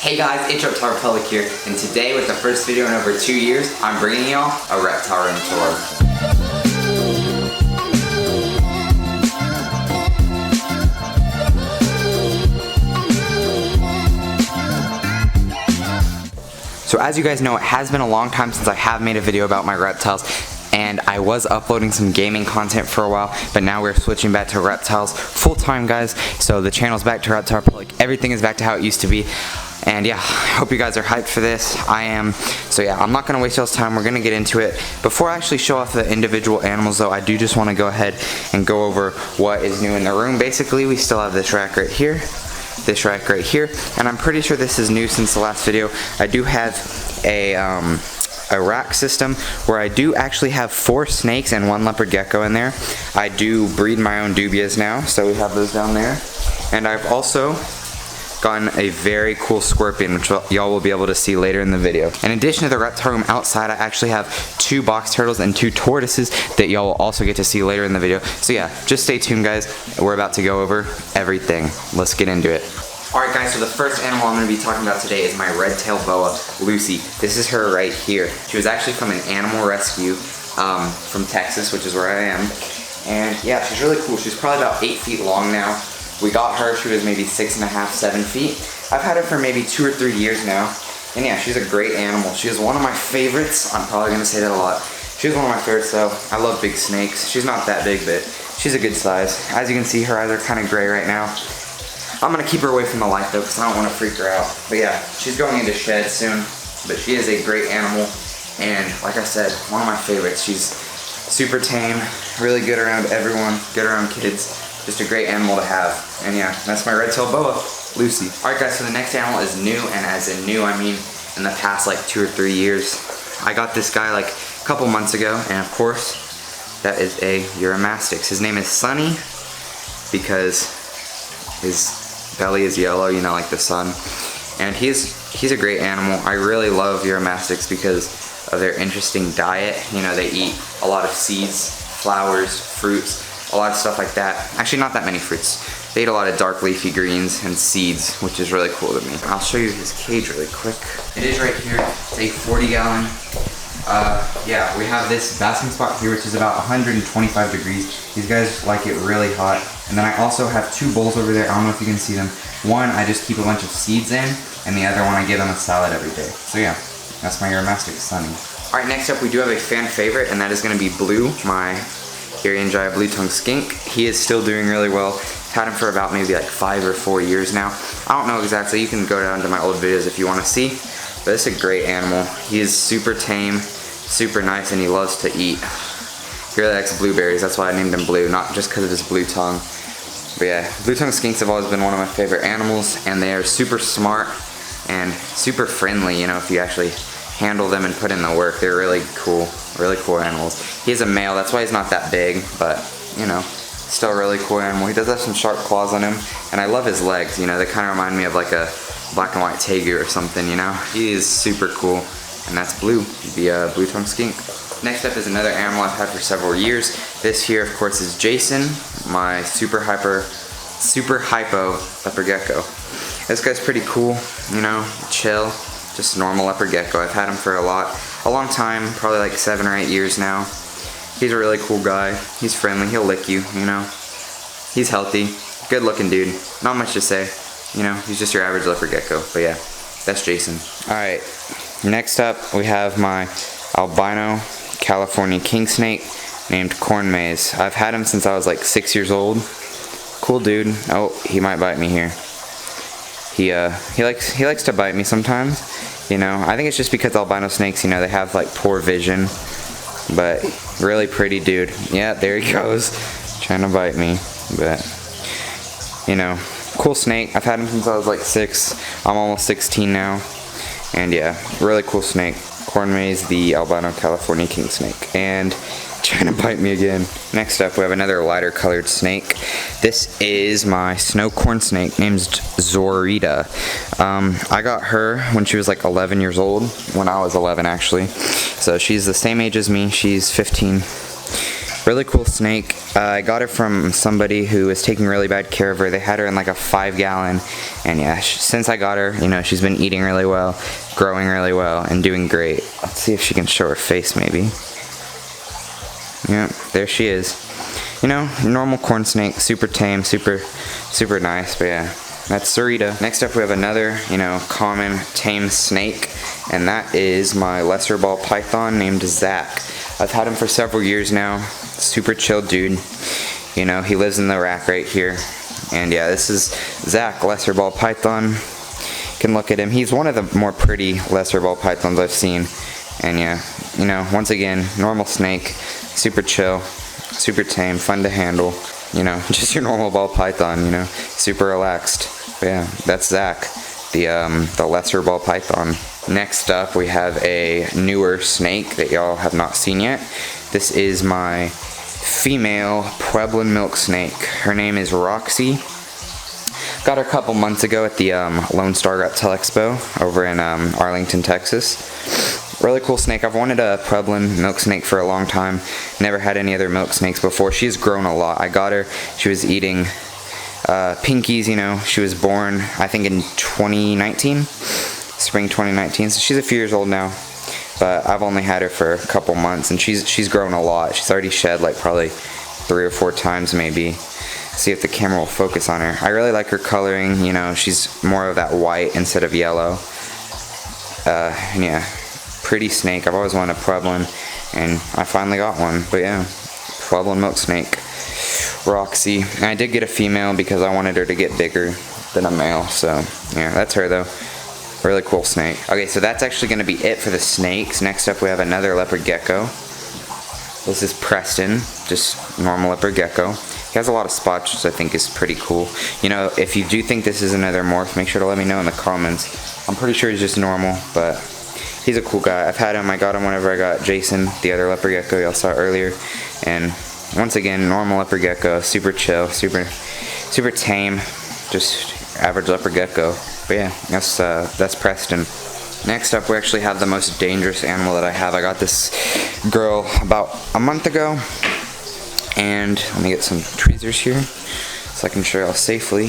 Hey guys, it's ReptileRepublic here, and today with the first video in over 2 years, I'm bringing y'all a reptile room tour. So as you guys know, it has been a long time since I have made a video about my reptiles, and I was uploading some gaming content for a while, but now we're switching back to reptiles full time, guys. So the channel's back to ReptileRepublic, everything is back to how it used to be. And yeah, I hope you guys are hyped for this. I am. So yeah, I'm not going to waste y'all's time. We're going to get into it. Before I actually show off the individual animals though, I do just want to go ahead and go over what is new in the room. Basically, we still have this rack right here, this rack right here, and I'm pretty sure this is new since the last video. I do have a rack system where I do actually have 4 snakes and 1 leopard gecko in there. I do breed my own dubias now, so we have those down there. And I've also gotten a very cool scorpion, which y'all will be able to see later in the video. In addition to the reptile room outside, I actually have 2 box turtles and 2 tortoises that y'all will also get to see later in the video. So yeah, just stay tuned guys. We're about to go over everything. Let's get into it. Alright guys, so the first animal I'm going to be talking about today is my red-tailed boa, Lucy. This is her right here. She was actually from an animal rescue from Texas, which is where I am. And yeah, she's really cool. She's probably about 8 feet long now. We got her, she was maybe 6.5, 7 feet. I've had her for maybe 2 or 3 years now. And yeah, she's a great animal. She is one of my favorites. I'm probably going to say that a lot. She's one of my favorites though. I love big snakes. She's not that big, but she's a good size. As you can see, her eyes are kind of gray right now. I'm going to keep her away from the light though, because I don't want to freak her out. But yeah, she's going into shed soon. But she is a great animal. And like I said, one of my favorites. She's super tame, really good around everyone, good around kids. Just a great animal to have. And yeah, that's my red-tailed boa, Lucy. Alright guys, so the next animal is new, and as in new, I mean in the past like 2 or 3 years. I got this guy like a couple months ago, and of course, that is a Uromastyx. His name is Sunny, because his belly is yellow, you know, like the sun. And he's a great animal. I really love Uromastyx because of their interesting diet. You know, they eat a lot of seeds, flowers, fruits, a lot of stuff like that. Actually, not that many fruits. They eat a lot of dark leafy greens and seeds, which is really cool to me. I'll show you his cage really quick. It is right here. It's a 40-gallon. Yeah, we have this basking spot here, which is about 125 degrees. These guys like it really hot. And then I also have 2 bowls over there. I don't know if you can see them. One, I just keep a bunch of seeds in, and the other one, I give them a salad every day. So yeah, that's my Uromastyx Sunny. All right, next up, we do have a fan favorite, and that is going to be Blue, my Irian blue-tongued skink. He is still doing really well. I've had him for about maybe like 5 or 4 years now. I don't know exactly. You can go down to my old videos if you want to see. But it's a great animal. He is super tame, super nice, and he loves to eat. He really likes blueberries. That's why I named him Blue, not just because of his blue tongue. But yeah, blue-tongued skinks have always been one of my favorite animals, and they are super smart and super friendly, you know, if you actually handle them and put in the work. They're really cool animals. He's a male, that's why he's not that big, but you know, still a really cool animal. He does have some sharp claws on him, and I love his legs, you know, they kind of remind me of like a black and white tegu or something, you know. He is super cool, and that's Blue, the blue-tongued skink. Next up is another animal I've had for several years. This here, of course, is Jason, my super hypo leopard gecko. This guy's pretty cool, you know, chill. Just a normal leopard gecko. I've had him for a long time, probably like 7 or 8 years now. He's a really cool guy. He's friendly, he'll lick you, you know. He's healthy, good looking dude. Not much to say, you know, he's just your average leopard gecko. But yeah, that's Jason. Alright, next up we have my albino California king snake named Corn Maze. I've had him since I was like 6 years old. Cool dude. Oh, he might bite me here. He likes to bite me sometimes, you know. I think it's just because albino snakes, you know, they have like poor vision, but really pretty dude. Yeah, there he goes, trying to bite me, but you know, cool snake. I've had him since I was like 6. I'm almost 16 now, and yeah, really cool snake. Corn Maze, the albino California king snake, and trying to bite me again. Next up, we have another lighter colored snake. This is my snow corn snake named Zorita. I got her when she was like 11 years old, when I was 11 actually. So she's the same age as me, she's 15. Really cool snake. I got her from somebody who was taking really bad care of her. They had her in like a 5-gallon, and yeah, since I got her, you know, she's been eating really well, growing really well, and doing great. Let's see if she can show her face maybe. Yeah, there she is. You know, normal corn snake, super tame, super nice, but yeah. That's Sarita. Next up we have another, you know, common tame snake, and that is my lesser ball python named Zach. I've had him for several years now. Super chill dude. You know, he lives in the rack right here. And yeah, this is Zach, lesser ball python. You can look at him. He's one of the more pretty lesser ball pythons I've seen. And yeah, you know, once again, normal snake, super chill, super tame, fun to handle. You know, just your normal ball python, you know, super relaxed. But yeah, that's Zach, the lesser ball python. Next up, we have a newer snake that y'all have not seen yet. This is my female Pueblan milk snake. Her name is Roxy. Got her a couple months ago at the Lone Star Reptile Expo over in Arlington, Texas. Really cool snake. I've wanted a Pueblan milk snake for a long time. Never had any other milk snakes before. She's grown a lot. I got her. She was eating pinkies, you know. She was born, I think, in 2019. Spring 2019. So she's a few years old now. But I've only had her for a couple months, and she's grown a lot. She's already shed like probably 3 or 4 times maybe. See if the camera will focus on her. I really like her coloring, you know. She's more of that white instead of yellow. And yeah. Pretty snake. I've always wanted a Pueblan, and I finally got one. But yeah, Pueblan milk snake, Roxy. And I did get a female because I wanted her to get bigger than a male. So yeah, that's her though. Really cool snake. Okay, so that's actually going to be it for the snakes. Next up, we have another leopard gecko. This is Preston, just normal leopard gecko. He has a lot of spots, which I think is pretty cool. You know, if you do think this is another morph, make sure to let me know in the comments. I'm pretty sure he's just normal, but he's a cool guy. I've had him. I got him whenever I got Jason, the other leopard gecko y'all saw earlier. And once again, normal leopard gecko, super chill, super tame, just average leopard gecko. But yeah, that's Preston. Next up, we actually have the most dangerous animal that I have. I got this girl about a month ago. And let me get some tweezers here so I can show y'all safely.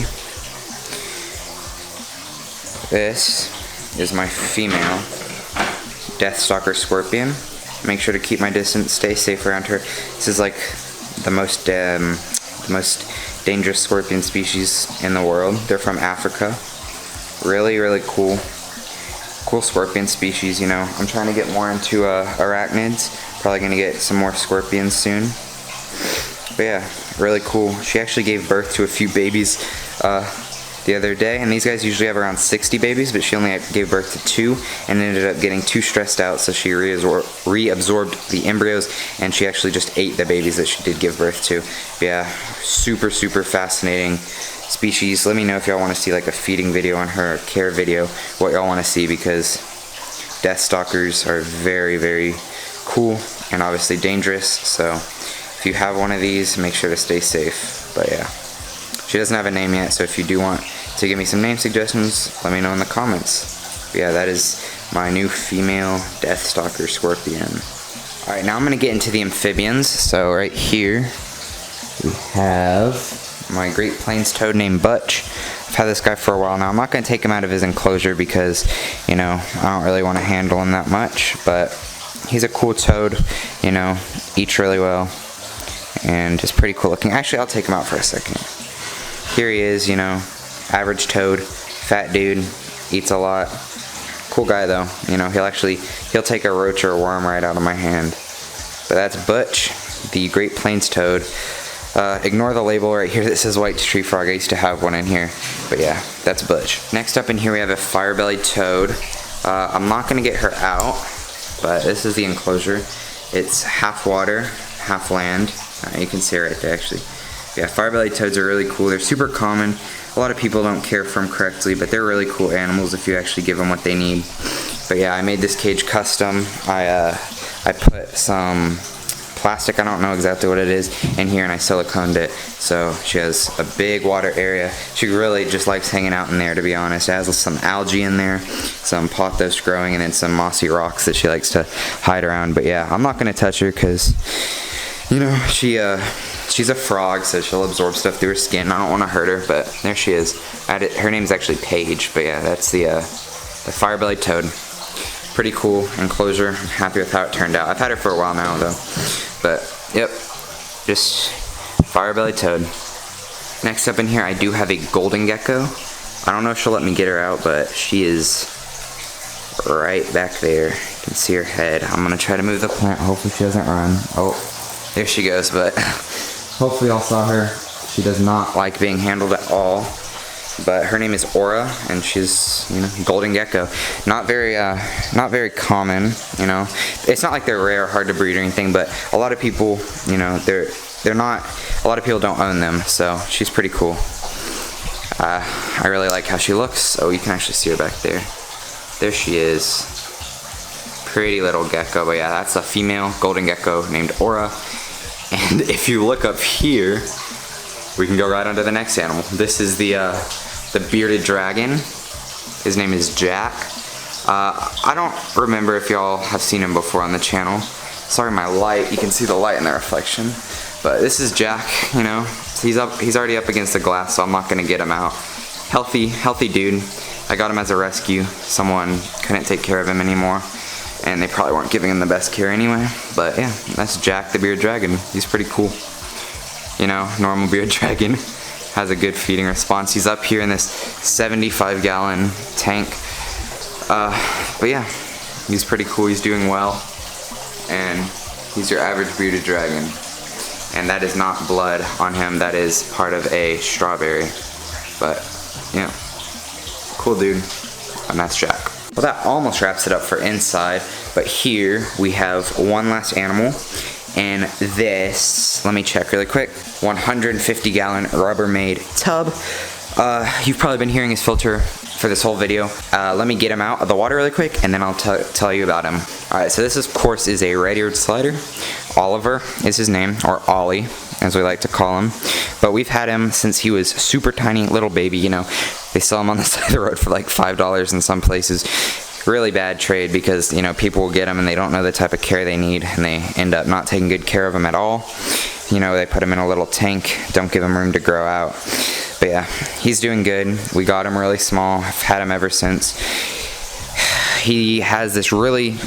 This is my female Death Stalker Scorpion. Make sure to keep my distance, stay safe around her. This is like the most dangerous scorpion species in the world. They're from Africa. Really cool scorpion species, you know. I'm trying to get more into arachnids. Probably gonna get some more scorpions soon. But yeah, really cool. She actually gave birth to a few babies the other day, and these guys usually have around 60 babies, but she only gave birth to 2 and ended up getting too stressed out, so she reabsorbed the embryos, and she actually just ate the babies that she did give birth to. But yeah, super fascinating species. Let me know if y'all want to see like a feeding video on her, care video, what y'all want to see, because death stalkers are very cool and obviously dangerous. So if you have one of these, make sure to stay safe. But yeah, she doesn't have a name yet, so if you do want to give me some name suggestions, let me know in the comments. But yeah, that is my new female death stalker scorpion. Alright, now I'm going to get into the amphibians. So right here we have my Great Plains toad named Butch. I've had this guy for a while now. I'm not going to take him out of his enclosure because, you know, I don't really want to handle him that much, but he's a cool toad, you know, eats really well, and just pretty cool looking. Actually, I'll take him out for a second. Here he is, you know, average toad, fat dude, eats a lot. Cool guy though, you know, he'll take a roach or a worm right out of my hand. But that's Butch, the Great Plains toad. Ignore the label right here that says white tree frog. I used to have one in here, but yeah, that's Butch. Next up in here we have a fire-bellied toad. I'm not going to get her out, but this is the enclosure. It's half water, half land. You can see it right there actually. Yeah, fire-bellied toads are really cool. They're super common. A lot of people don't care for them correctly, but they're really cool animals if you actually give them what they need. But yeah, I made this cage custom. I put some plastic, I don't know exactly what it is, in here, and I siliconed it. So she has a big water area. She really just likes hanging out in there, to be honest. It has some algae in there, some pothos growing, and then some mossy rocks that she likes to hide around. But yeah, I'm not going to touch her because You know, she's a frog, so she'll absorb stuff through her skin. I don't want to hurt her, but there she is. Her name's actually Paige, but yeah, that's the fire-bellied toad. Pretty cool enclosure. I'm happy with how it turned out. I've had her for a while now, though. But, yep, just fire-bellied toad. Next up in here, I do have a golden gecko. I don't know if she'll let me get her out, but she is right back there. You can see her head. I'm gonna try to move the plant. Hopefully she doesn't run. Oh, there she goes, but hopefully y'all saw her. She does not like being handled at all. But her name is Aura, and she's, you know, golden gecko. Not very common, you know. It's not like they're rare, hard to breed or anything, but a lot of people, you know, they're not. A lot of people don't own them, so she's pretty cool. I really like how she looks. Oh, you can actually see her back there. There she is. Pretty little gecko, but yeah, that's a female golden gecko named Aura. And if you look up here, we can go right on to the next animal. This is the bearded dragon. His name is Jack. I don't remember if y'all have seen him before on the channel. Sorry, my light. You can see the light in the reflection. But this is Jack. You know, he's already up against the glass, so I'm not gonna get him out. Healthy dude. I got him as a rescue. Someone couldn't take care of him anymore, and they probably weren't giving him the best care anyway. But yeah, that's Jack the bearded dragon. He's pretty cool. You know, normal bearded dragon has a good feeding response. He's up here in this 75-gallon tank. But yeah, he's pretty cool. He's doing well, and he's your average bearded dragon. And that is not blood on him. That is part of a strawberry. But yeah, cool dude. And that's Jack. Well, that almost wraps it up for inside. But here we have one last animal. And this, let me check really quick, 150-gallon Rubbermaid tub. You've probably been hearing his filter for this whole video. Let me get him out of the water really quick, and then I'll tell you about him. Alright, so this, of course, is a red-eared slider. Oliver is his name, or Ollie, as we like to call him. But we've had him since he was super tiny, little baby, you know. They sell him on the side of the road for like $5 in some places. Really bad trade because, you know, people will get them and they don't know the type of care they need, and they end up not taking good care of them at all. You know, they put him in a little tank, don't give him room to grow out. But yeah, he's doing good. We got him really small. I've had him ever since. He has this really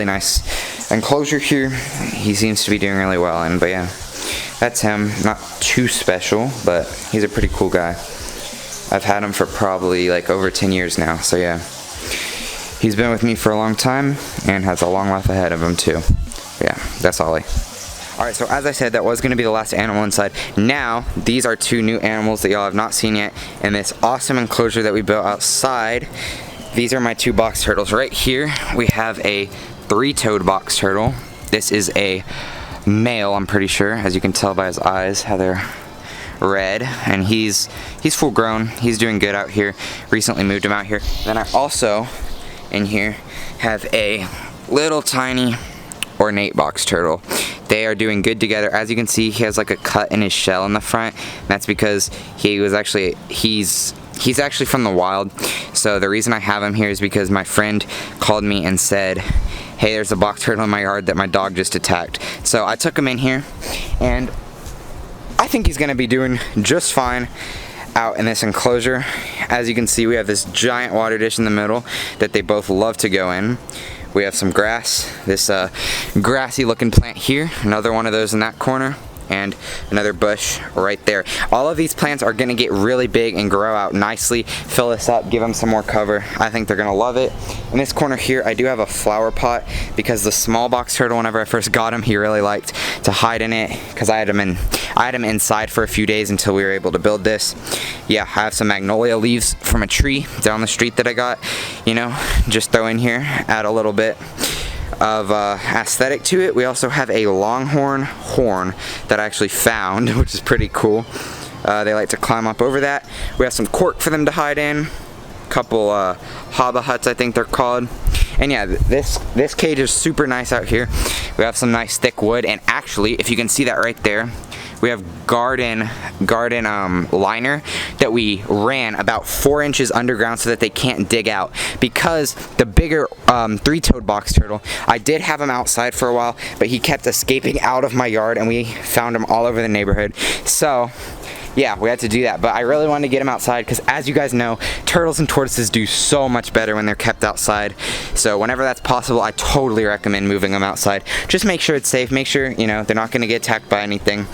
nice enclosure here. He seems to be doing really well, and but yeah, that's him. Not too special, but he's a pretty cool guy. I've had him for probably like over 10 years now, so yeah. He's been with me for a long time and has a long life ahead of him too. Yeah, that's Ollie. Alright, so as I said, that was going to be the last animal inside. Now, these are two new animals that y'all have not seen yet in this awesome enclosure that we built outside. These are my two box turtles. Right here, we have a three-toed box turtle. This is a male, I'm pretty sure, as you can tell by his eyes, how they're red, and he's full grown. He's doing good out here. Recently moved him out here. Then I also in here have a little tiny ornate box turtle. They are doing good together. As you can see, he has like a cut in his shell in the front. That's because he's actually from the wild. So the reason I have him here is because my friend called me and said, hey, there's a box turtle in my yard that my dog just attacked. So I took him in here, and I think he's gonna be doing just fine out in this enclosure. As you can see, we have this giant water dish in the middle that they both love to go in. We have some grass, this grassy looking plant here, another one of those in that corner, and another bush right there. All of these plants are gonna get really big and grow out nicely, fill this up, give them some more cover. I think they're gonna love it. In this corner here, I do have a flower pot because the small box turtle, whenever I first got him, he really liked to hide in it because I had him inside for a few days until we were able to build this. Yeah, I have some magnolia leaves from a tree down the street that I got, you know, just throw in here, add a little bit of aesthetic to it. We also have a longhorn horn that I actually found, which is pretty cool. They like to climb up over that. We have some cork for them to hide in. A couple haba huts, I think they're called. And yeah, this cage is super nice out here. We have some nice thick wood, and actually, if you can see that right there, we have garden liner that we ran about 4 inches underground so that they can't dig out, because the bigger three-toed box turtle. I did have him outside for a while, but he kept escaping out of my yard, and we found him all over the neighborhood. So yeah, we had to do that, but I really wanted to get him outside because, as you guys know, turtles and tortoises do so much better when they're kept outside. So whenever that's possible, I totally recommend moving them outside. Just make sure it's safe, make sure, you know, they're not going to get attacked by anything.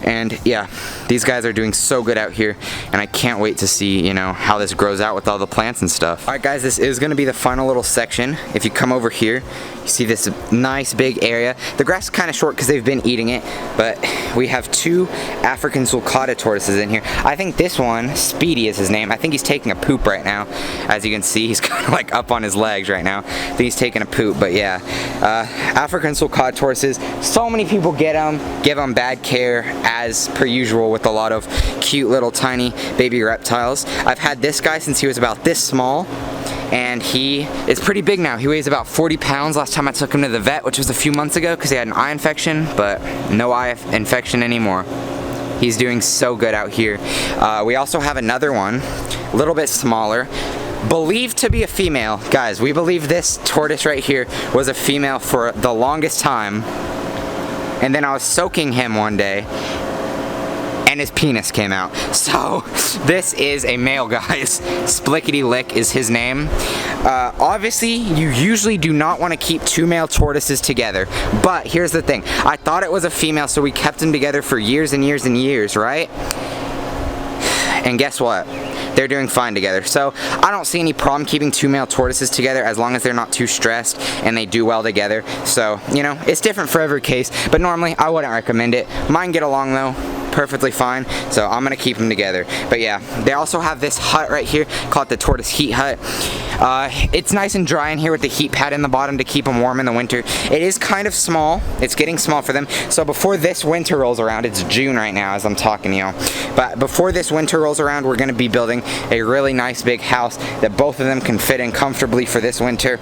And yeah, these guys are doing so good out here, and I can't wait to see, you know, how this grows out with all the plants and stuff. Alright guys, this is going to be the final little section. If you come over here, you see this nice big area. The grass is kind of short because they've been eating it, but we have 2 African sulcata tortoises in here. I think this one, Speedy is his name, I think he's taking a poop right now. As you can see, he's kind of like up on his legs right now. I think he's taking a poop, but yeah. African sulcata tortoises, so many people get them, give them bad care, as per usual with a lot of cute little tiny baby reptiles. I've had this guy since he was about this small, and he is pretty big now. He weighs about 40 pounds last time I took him to the vet, which was a few months ago because he had an eye infection, but no eye infection anymore. He's doing so good out here. We also have another one, a little bit smaller, believed to be a female. Guys, we believe this tortoise right here was a female for the longest time. And then I was soaking him one day, and his penis came out. So this is a male, guys. Splickety Lick is his name. Obviously, you usually do not want to keep 2 male tortoises together, but here's the thing. I thought it was a female, so we kept them together for years and years and years, right? And guess what? They're doing fine together. So I don't see any problem keeping 2 male tortoises together as long as they're not too stressed and they do well together. So, you know, it's different for every case, but normally I wouldn't recommend it. Mine get along though perfectly fine, so I'm gonna keep them together. But yeah, they also have this hut right here called the tortoise heat hut. It's nice and dry in here with the heat pad in the bottom to keep them warm in the winter. It is kind of small. It's getting small for them. So before this winter rolls around, it's June right now as I'm talking to y'all, but before this winter rolls around, we're gonna be building a really nice big house that both of them can fit in comfortably for this winter.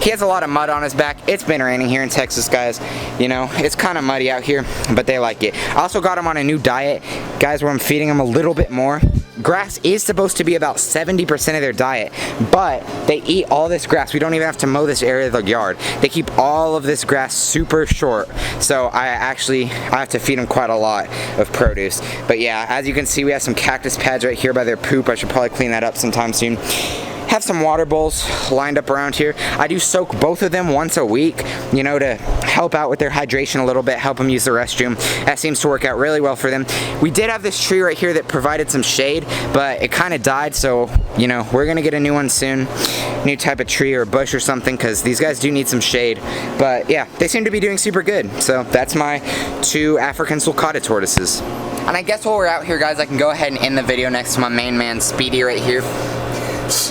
He has a lot of mud on his back. It's been raining here in Texas, guys. You know, it's kind of muddy out here, but they like it. I also got him on a new diet, guys, where I'm feeding him a little bit more. Grass is supposed to be about 70% of their diet, but they eat all this grass. We don't even have to mow this area of the yard. They keep all of this grass super short, so I have to feed them quite a lot of produce. But yeah, as you can see, we have some cactus pads right here by their poop. I should probably clean that up sometime soon. Have some water bowls lined up around here. I do soak both of them once a week, you know, to help out with their hydration a little bit, help them use the restroom. That seems to work out really well for them. We did have this tree right here that provided some shade, but it kind of died, so, you know, we're gonna get a new one soon. New type of tree or a bush or something, because these guys do need some shade. But yeah, they seem to be doing super good. So that's my 2 African sulcata tortoises. And I guess while we're out here, guys, I can go ahead and end the video next to my main man, Speedy, right here.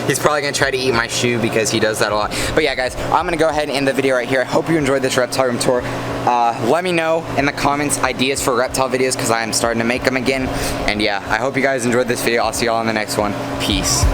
He's probably going to try to eat my shoe because he does that a lot. But yeah, guys, I'm going to go ahead and end the video right here. I hope you enjoyed this reptile room tour. Let me know in the comments ideas for reptile videos because I am starting to make them again. And yeah, I hope you guys enjoyed this video. I'll see y'all in the next one. Peace.